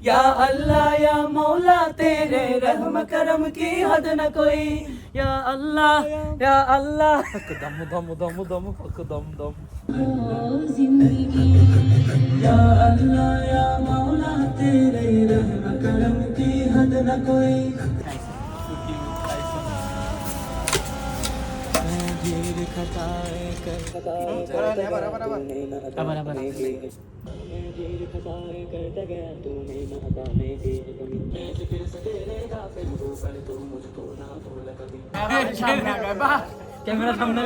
या अल्लाह या मौला तेरे रहम करम की हद न कोई या अल्लाह हक दम दम दम दम हक दम दम जिंदगी या अल्लाह या मौला तेरे रहम करम की हद न कोई कैमरा सामने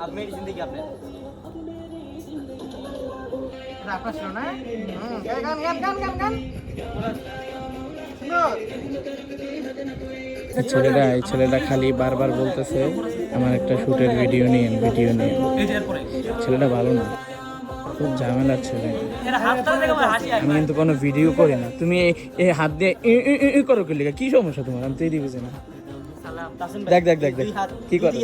आप मेरी जिंदगी आपने ছেলেটা খালি বারবার বলতেছে আমার একটা শুটের ভিডিও নিন। ছেলেটা ভালো না, খুব ঝামেলার ছেলে। আমি কিন্তু কোনো ভিডিও করি না, তুমি এই হাত দিয়ে করো কি লেখা, কি সমস্যা তোমার? আমি তৈরি বুঝি না। দেখ কি করে।